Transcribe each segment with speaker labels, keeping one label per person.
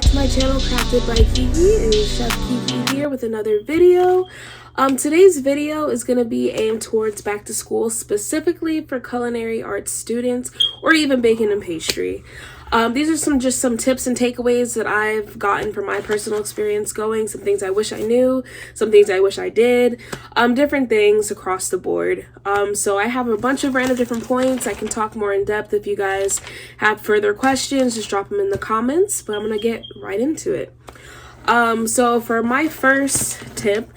Speaker 1: to my channel, Crafted by Kiki. It is Chef Kiki here with another video. Today's video is going to be aimed towards back to school, specifically for culinary arts students or even baking and pastry. These are just some tips and takeaways that I've gotten from my personal experience going, some things I wish I knew, some things I wish I did, different things across the board. So I have a bunch of random different points. I can talk more in depth if you guys have further questions, just drop them in the comments, but I'm going to get right into it. So for my first tip,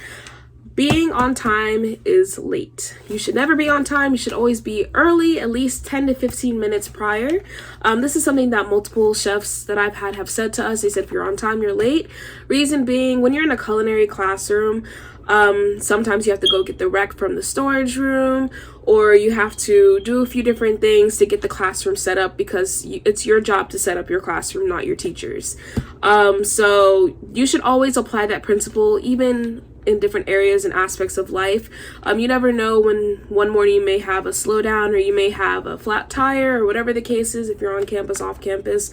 Speaker 1: being on time is late. You should never be on time. You should always be early, at least 10 to 15 minutes prior. This is something that multiple chefs that I've had have said to us. They said, if you're on time, you're late. Reason being, when you're in a culinary classroom, sometimes you have to go get the rec from the storage room, or you have to do a few different things to get the classroom set up because it's your job to set up your classroom, not your teachers. So you should always apply that principle, even in different areas and aspects of life. You never know when one morning you may have a slowdown or you may have a flat tire or whatever the case is. If you're on campus, off campus,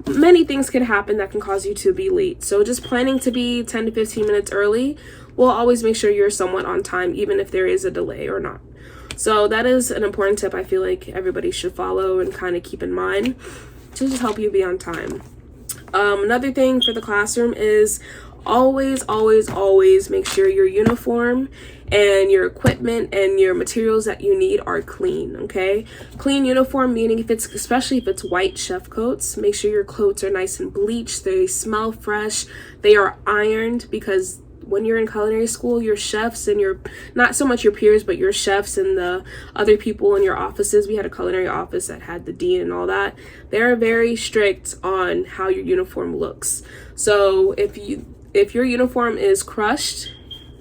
Speaker 1: many things can happen that can cause you to be late. So just planning to be 10 to 15 minutes early will always make sure you're somewhat on time, even if there is a delay or not. So that is an important tip I feel like everybody should follow and kind of keep in mind to just help you be on time. Another thing for the classroom is always make sure your uniform and your equipment and your materials that you need are clean. Okay, clean uniform meaning especially if it's white chef coats, make sure your coats are nice and bleached, they smell fresh, they are ironed, because when you're in culinary school, your chefs and not so much your peers, but your chefs and the other people in your offices, we had a culinary office that had the dean and all that, they're very strict on how your uniform looks. So if your uniform is crushed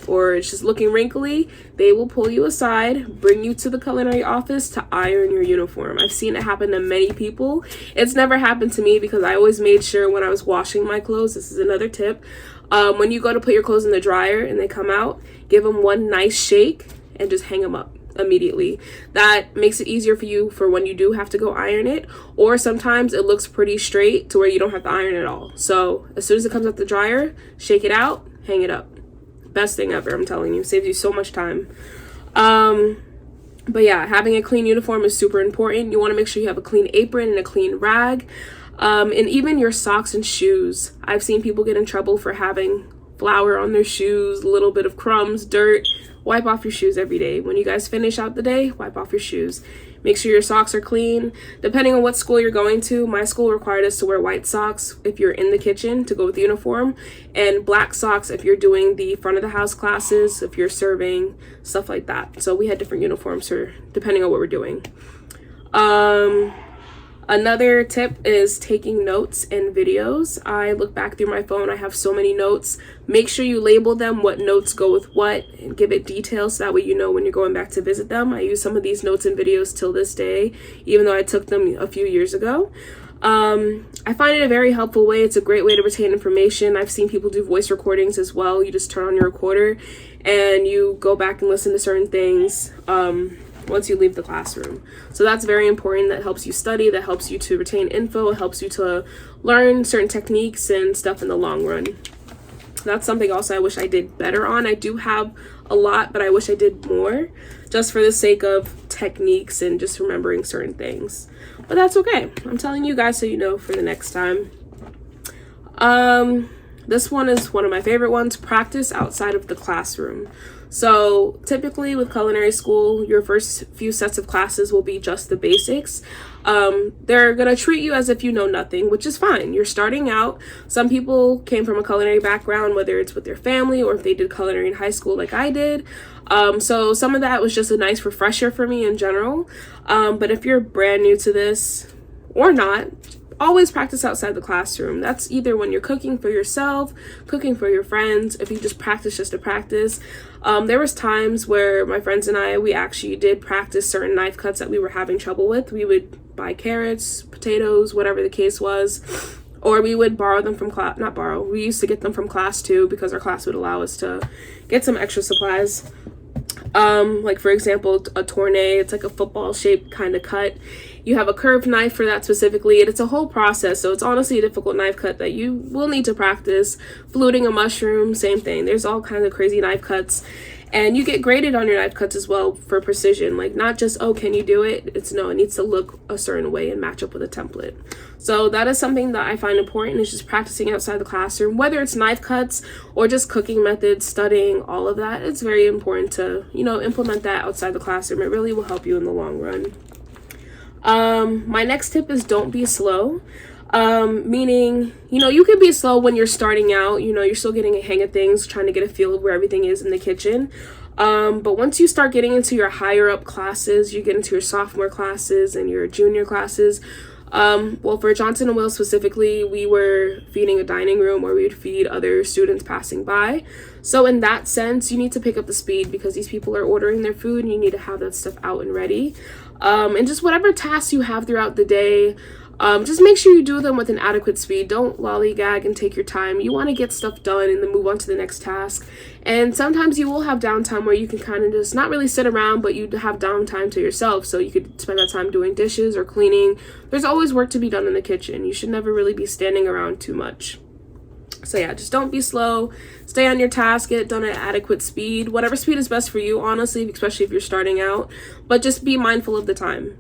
Speaker 1: or it's just looking wrinkly, they will pull you aside, bring you to the culinary office to iron your uniform. I've seen it happen to many people. It's never happened to me because I always made sure when I was washing my clothes, this is another tip, when you go to put your clothes in the dryer and they come out, give them one nice shake and just hang them up immediately. That makes it easier for you for when you do have to go iron it, or sometimes it looks pretty straight to where you don't have to iron it all. So as soon as it comes out the dryer, shake it out, hang it up. Best thing ever, I'm telling you. Saves you so much time. But yeah, having a clean uniform is super important. You want to make sure you have a clean apron and a clean rag. And even your socks and shoes. I've seen people get in trouble for having flour on their shoes, a little bit of crumbs, dirt. Wipe off your shoes every day. When you guys finish out the day, wipe off your shoes. Make sure your socks are clean. Depending on what school you're going to, my school required us to wear white socks if you're in the kitchen to go with the uniform, and black socks if you're doing the front of the house classes, if you're serving, stuff like that. So we had different uniforms for depending on what we're doing. Another tip is taking notes in videos. I look back through my phone, I have so many notes. Make sure you label them, what notes go with what, and give it details so that way you know when you're going back to visit them. I use some of these notes and videos till this day, even though I took them a few years ago. I find it a very helpful way. It's a great way to retain information. I've seen people do voice recordings as well. You just turn on your recorder and you go back and listen to certain things once you leave the classroom. So that's very important. That helps you study, that helps you to retain info, it helps you to learn certain techniques and stuff in the long run. That's something also I wish I did better on. I do have a lot, but I wish I did more, just for the sake of techniques and just remembering certain things. But that's okay. I'm telling you guys so you know for the next time. This one is one of my favorite ones, practice outside of the classroom. So typically with culinary school, your first few sets of classes will be just the basics. They're gonna treat you as if you know nothing, which is fine. You're starting out. Some people came from a culinary background, whether it's with their family or if they did culinary in high school like I did. So some of that was just a nice refresher for me in general. But if you're brand new to this or not, always practice outside the classroom. That's either when you're cooking for yourself, cooking for your friends, if you just practice just to practice. There was times where my friends and I, we actually did practice certain knife cuts that we were having trouble with. We would buy carrots, potatoes, whatever the case was, or we would borrow them from class, not borrow, we used to get them from class too, because our class would allow us to get some extra supplies. Like for example, a tournée, it's like a football shaped kind of cut. You have a curved knife for that specifically, and it's a whole process, so it's honestly a difficult knife cut that you will need to practice. Fluting a mushroom, same thing. There's all kinds of crazy knife cuts, and you get graded on your knife cuts as well for precision. Like not just, oh, can you do it? It's no, it needs to look a certain way and match up with a template. So that is something that I find important, is just practicing outside the classroom, whether it's knife cuts or just cooking methods, studying, all of that. It's very important to, implement that outside the classroom. It really will help you in the long run. My next tip is don't be slow. Meaning, you can be slow when you're starting out, you're still getting a hang of things, trying to get a feel of where everything is in the kitchen. But once you start getting into your higher up classes, you get into your sophomore classes and your junior classes. Well, for Johnson & Wales specifically, we were feeding a dining room where we would feed other students passing by. So in that sense, you need to pick up the speed because these people are ordering their food and you need to have that stuff out and ready. And just whatever tasks you have throughout the day, just make sure you do them with an adequate speed. Don't lollygag and take your time. You want to get stuff done and then move on to the next task. And sometimes you will have downtime where you can kind of just not really sit around, but you have downtime to yourself. So you could spend that time doing dishes or cleaning. There's always work to be done in the kitchen. You should never really be standing around too much. So yeah, just don't be slow. Stay on your task, get it done at adequate speed. Whatever speed is best for you, honestly, especially if you're starting out. But just be mindful of the time.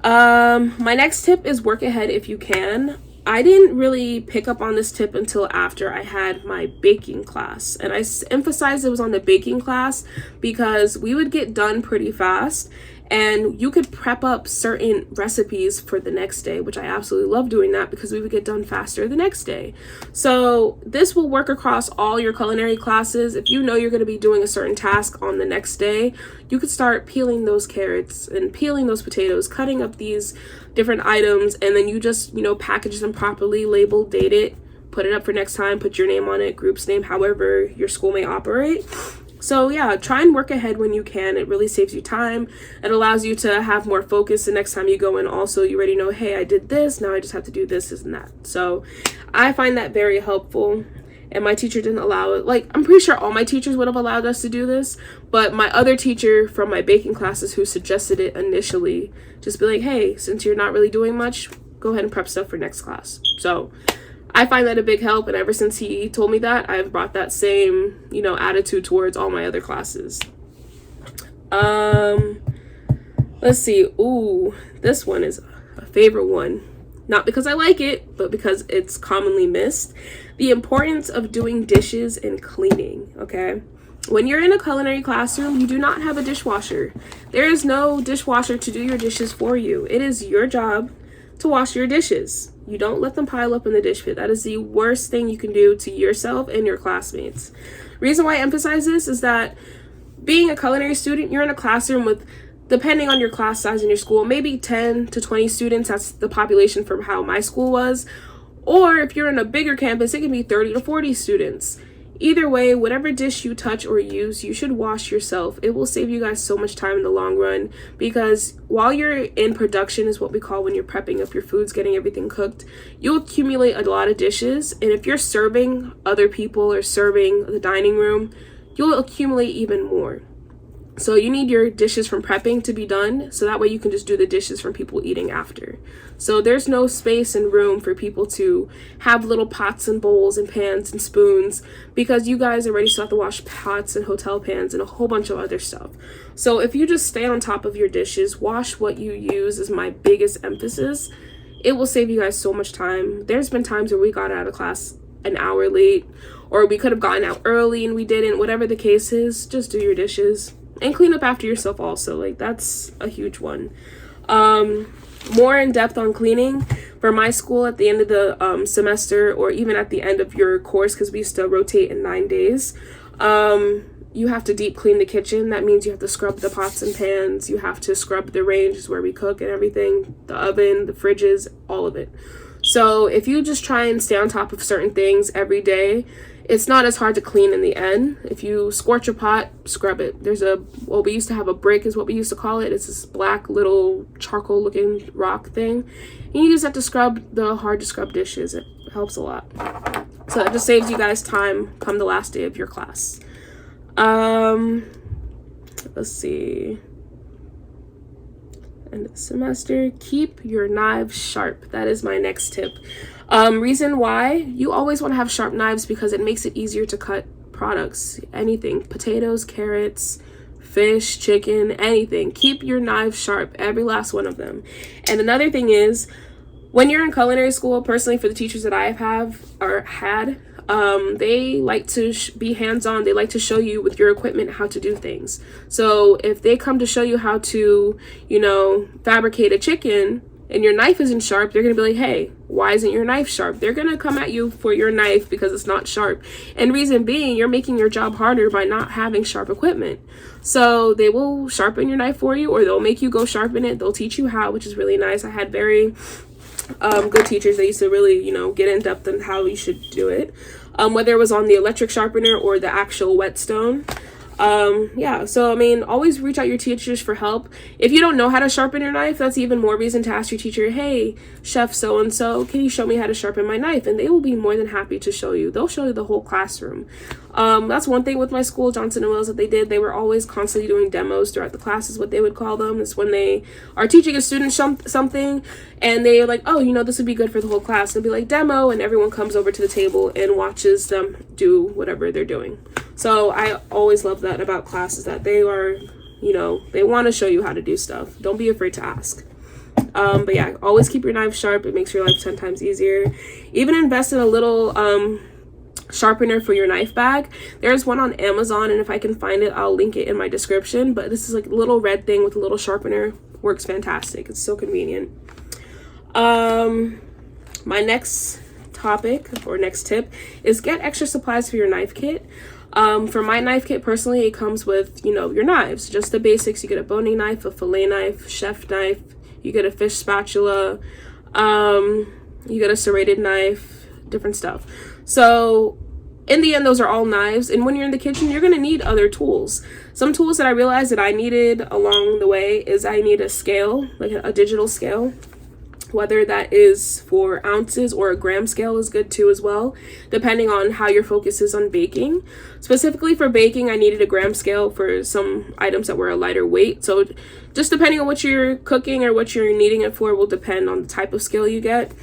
Speaker 1: My next tip is work ahead if you can. I didn't really pick up on this tip until after I had my baking class. And I emphasized it was on the baking class because we would get done pretty fast and you could prep up certain recipes for the next day, which I absolutely love doing that because we would get done faster the next day. So this will work across all your culinary classes. If you know you're going to be doing a certain task on the next day, you could start peeling those carrots and peeling those potatoes, cutting up these different items, and then you just, package them properly, label, date it, put it up for next time, put your name on it, group's name, however your school may operate. So yeah, try and work ahead when you can. It really saves you time. It allows you to have more focus the next time you go in. Also, you already know, hey, I did this, now I just have to do this and that. So I find that very helpful. And my teacher didn't allow it. Like, I'm pretty sure all my teachers would have allowed us to do this, but my other teacher from my baking classes who suggested it initially, just be like, hey, since you're not really doing much, go ahead and prep stuff for next class. So I find that a big help, and ever since he told me that, I've brought that same, attitude towards all my other classes. Let's see. Ooh, this one is a favorite one. Not because I like it, but because it's commonly missed. The importance of doing dishes and cleaning, okay? When you're in a culinary classroom, you do not have a dishwasher. There is no dishwasher to do your dishes for you. It is your job to wash your dishes. You don't let them pile up in the dish pit. That is the worst thing you can do to yourself and your classmates. Reason why I emphasize this is that being a culinary student, you're in a classroom with, depending on your class size in your school, maybe 10 to 20 students. That's the population from how my school was. Or if you're in a bigger campus, it can be 30 to 40 students. Either way, whatever dish you touch or use, you should wash yourself. It will save you guys so much time in the long run, because while you're in production, is what we call when you're prepping up your foods, getting everything cooked, you'll accumulate a lot of dishes. And if you're serving other people or serving the dining room, you'll accumulate even more. So you need your dishes from prepping to be done, so that way you can just do the dishes from people eating after. So there's no space and room for people to have little pots and bowls and pans and spoons, because you guys already still have to wash pots and hotel pans and a whole bunch of other stuff. So if you just stay on top of your dishes, wash what you use is my biggest emphasis. It will save you guys so much time. There's been times where we got out of class an hour late, or we could have gotten out early and we didn't. Whatever the case is, just do your dishes. And clean up after yourself also. Like, that's a huge one. More in depth on cleaning, for my school at the end of the semester, or even at the end of your course, because we used to rotate in 9 days, you have to deep clean the kitchen. That means you have to scrub the pots and pans. You have to scrub the range where we cook and everything, the oven, the fridges, all of it. So if you just try and stay on top of certain things every day, it's not as hard to clean in the end. If you scorch a pot, scrub it. There's we used to have a brick is what we used to call it. It's this black little charcoal looking rock thing. And you just have to scrub the hard to scrub dishes. It helps a lot. So it just saves you guys time come the last day of your class. let's see. End of the semester, keep your knives sharp. That is my next tip. Reason why you always want to have sharp knives, because it makes it easier to cut products, anything, potatoes, carrots, fish, chicken, anything. Keep your knives sharp, every last one of them. And another thing is, when you're in culinary school, personally for the teachers that I have or had, they like to be hands-on. They like to show you with your equipment how to do things. So if they come to show you how to, you know, fabricate a chicken and your knife isn't sharp, they're gonna be like, hey, why isn't your knife sharp? They're gonna come at you for your knife because it's not sharp. And reason being, you're making your job harder by not having sharp equipment. So they will sharpen your knife for you, or they'll make you go sharpen it. They'll teach you how, which is really nice. I had very good teachers that used to really, you know, get in depth on how you should do it, whether it was on the electric sharpener or the actual whetstone. Yeah, so I mean, always reach out your teachers for help. If you don't know how to sharpen your knife, that's even more reason to ask your teacher, hey, chef so and so, can you show me how to sharpen my knife? And they will be more than happy to show you. They'll show you the whole classroom. That's one thing with my school, Johnson and Wales, that they did. They were always constantly doing demos throughout the classes. What they would call them is when they are teaching a student something and they're like, oh, you know, this would be good for the whole class. And be like, demo, and everyone comes over to the table and watches them do whatever they're doing. So I always love that about classes, that they are, you know, they want to show you how to do stuff. Don't be afraid to ask. But yeah, always keep your knife sharp. It makes your life 10 times easier. Even invest in a little sharpener for your knife bag. There's one on Amazon, and if I can find it, I'll link it in my description. But this is like a little red thing with a little sharpener. Works fantastic. It's so convenient. My next topic or next tip is get extra supplies for your knife kit. For my knife kit personally, it comes with, you know, your knives, just the basics. You get a boning knife, a fillet knife, chef knife, you get a fish spatula, you get a serrated knife, different stuff. So in the end, those are all knives. And when you're in the kitchen, you're going to need other tools. Some tools that I realized that I needed along the way is I need a scale, like a digital scale. Whether that is for ounces or a gram scale is good too as well, depending on how your focus is on baking. Specifically for baking, I needed a gram scale for some items that were a lighter weight. So just depending on what you're cooking or what you're needing it for will depend on the type of scale you get.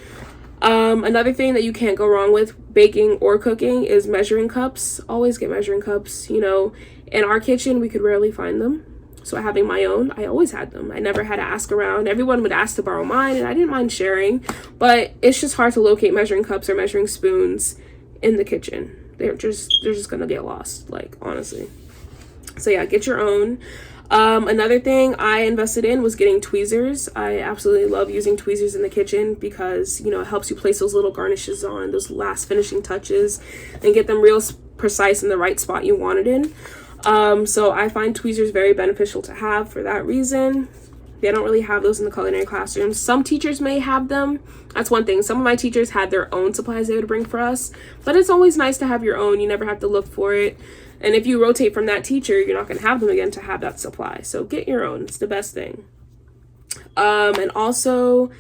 Speaker 1: Another thing that you can't go wrong with baking or cooking is measuring cups. Always get measuring cups. You know, in our kitchen, we could rarely find them. So having my own, I always had them. I never had to ask around. Everyone would ask to borrow mine, and I didn't mind sharing. But it's just hard to locate measuring cups or measuring spoons in the kitchen. They're just gonna get lost, like, honestly. So yeah, get your own. Another thing I invested in was getting tweezers. I absolutely love using tweezers in the kitchen because, you know, it helps you place those little garnishes on, those last finishing touches, and get them real precise in the right spot you want it in. So I find tweezers very beneficial to have for that reason. They don't really have those in the culinary classrooms. Some teachers may have them. That's one thing. Some of my teachers had their own supplies they would bring for us, but it's always nice to have your own. You never have to look for it. And if you rotate from that teacher, you're not going to have them again to have that supply. So get your own. It's the best thing. And also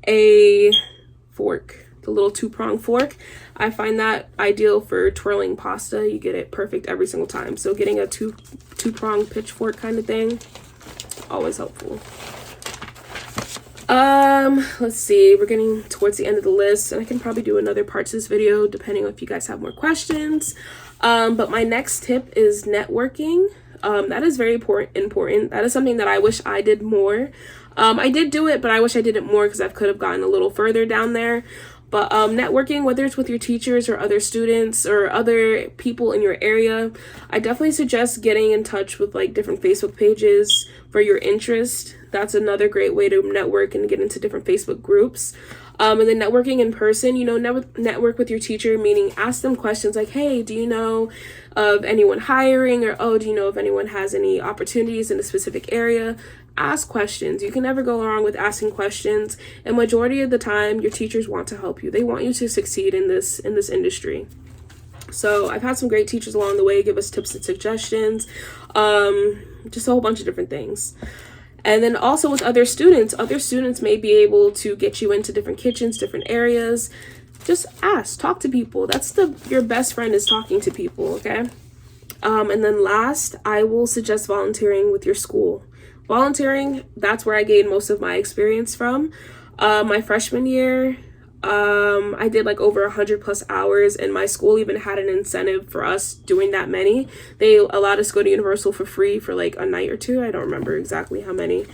Speaker 1: a fork, the little 2-prong fork. I find that ideal for twirling pasta. You get it perfect every single time. So getting a two-prong pitchfork kind of thing, always helpful. Let's see, we're getting towards the end of the list, and I can probably do another part to this video depending on if you guys have more questions. But my next tip is networking. That is very important. That is something that I wish I did more. I did do it, but I wish I did it more because I could have gotten a little further down there. But networking, whether it's with your teachers or other students or other people in your area, I definitely suggest getting in touch with like different Facebook pages for your interest. That's another great way to network and get into different Facebook groups. And then networking in person, you know, network with your teacher, meaning ask them questions like, hey, do you know of anyone hiring? Or, oh, do you know if anyone has any opportunities in a specific area? Ask questions. You can never go wrong with asking questions. And majority of the time, your teachers want to help you. They want you to succeed in this industry. So I've had some great teachers along the way give us tips and suggestions, just a whole bunch of different things. And then also with other students may be able to get you into different kitchens, different areas. Just ask, talk to people. That's your best friend is talking to people, okay? And then last, I will suggest volunteering with your school. Volunteering, that's where I gained most of my experience from. My freshman year, I did like over 100+ hours, and my school even had an incentive for us doing that many. They allowed us to go to Universal for free for like a night or two. I don't remember exactly how many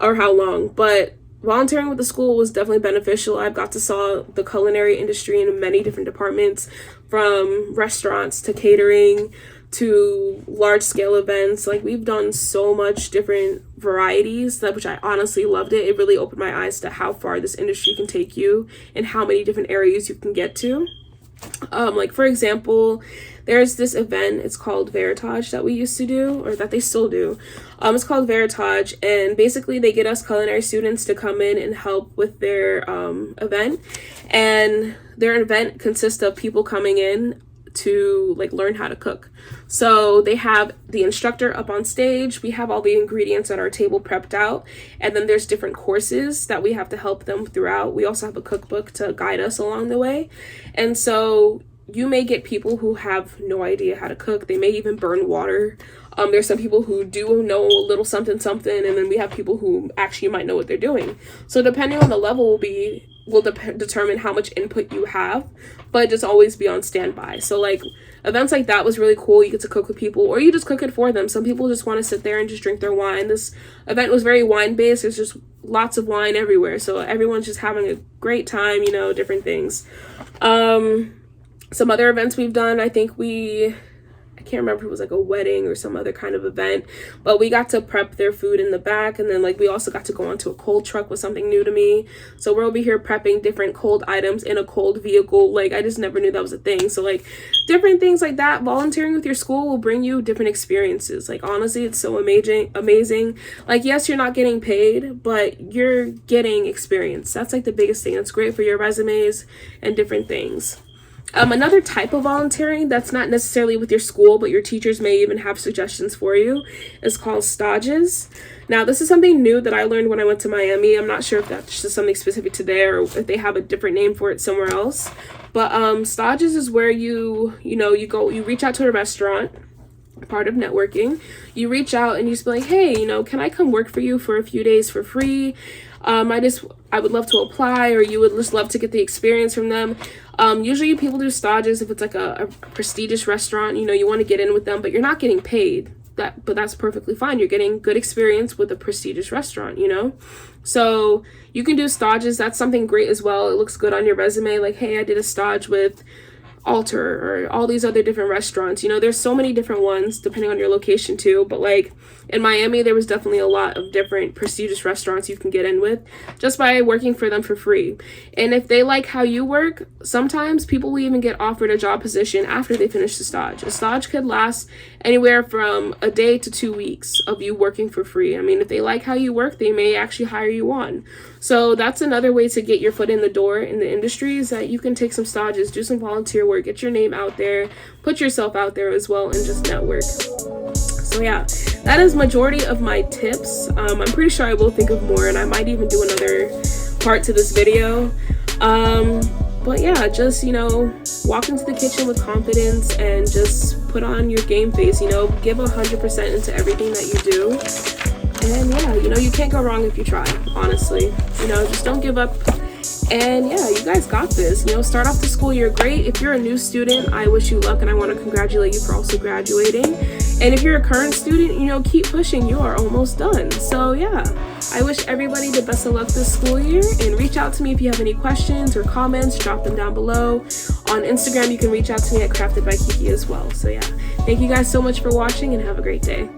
Speaker 1: or how long, but volunteering with the school was definitely beneficial. I've got to saw the culinary industry in many different departments, from restaurants to catering to large scale events. Like, we've done so much different varieties, which I honestly loved it. It really opened my eyes to how far this industry can take you and how many different areas you can get to. Like, for example, there's this event, it's called Veritage, that we used to do, or that they still do. It's called Veritage, and basically they get us culinary students to come in and help with their event. And their event consists of people coming in to like learn how to cook. So they have the instructor up on stage, we have all the ingredients at our table prepped out, and then there's different courses that we have to help them throughout. We also have a cookbook to guide us along the way. And so you may get people who have no idea how to cook. They may even burn water. There's some people who do know a little something, and then we have people who actually might know what they're doing. So depending on the level will determine how much input you have, but just always be on standby. So like events like that was really cool. You get to cook with people, or you just cook it for them. Some people just want to sit there and just drink their wine. This event was very wine based. There's just lots of wine everywhere, so everyone's just having a great time, you know, different things. Some other events we've done, I can't remember if it was like a wedding or some other kind of event, but we got to prep their food in the back, and then like we also got to go onto a cold truck, was something new to me. So we're over here prepping different cold items in a cold vehicle. Like, I just never knew that was a thing. So like different things like that. Volunteering with your school will bring you different experiences. Like, honestly, it's so amazing. Like, yes, you're not getting paid, but you're getting experience. That's like the biggest thing. That's great for your resumes and different things. Another type of volunteering that's not necessarily with your school, but your teachers may even have suggestions for you, is called stages. Now, this is something new that I learned when I went to Miami. I'm not sure if that's just something specific to there, or if they have a different name for it somewhere else. But stages is where you reach out to a restaurant, part of networking. You reach out and you just be like, hey, can I come work for you for a few days for free? I would love to apply, or you would just love to get the experience from them. Usually people do stages if it's like a prestigious restaurant, you want to get in with them, but you're not getting paid. But that's perfectly fine. You're getting good experience with a prestigious restaurant, So you can do stages. That's something great as well. It looks good on your resume. Like, hey, I did a stage with Alter or all these other different restaurants. There's so many different ones depending on your location too, but like in Miami there was definitely a lot of different prestigious restaurants you can get in with just by working for them for free. And if they like how you work, sometimes people will even get offered a job position after they finish the stage. A stage could last anywhere from a day to 2 weeks of you working for free. I mean, if they like how you work, they may actually hire you on. So that's another way to get your foot in the door in the industry, is that you can take some stages, do some volunteer work, get your name out there, put yourself out there as well, and just network. So yeah, that is majority of my tips. I'm pretty sure I will think of more, and I might even do another part to this video. But yeah, just, walk into the kitchen with confidence and just put on your game face, give 100% into everything that you do. And yeah, you can't go wrong if you try, honestly. Just don't give up. And yeah, you guys got this. Start off the school year great. If you're a new student, I wish you luck, and I want to congratulate you for also graduating. And if you're a current student, keep pushing. You are almost done. So yeah, I wish everybody the best of luck this school year, and reach out to me if you have any questions or comments. Drop them down below. On Instagram, you can reach out to me at Crafted by Kiki as well. So yeah, thank you guys so much for watching, and have a great day.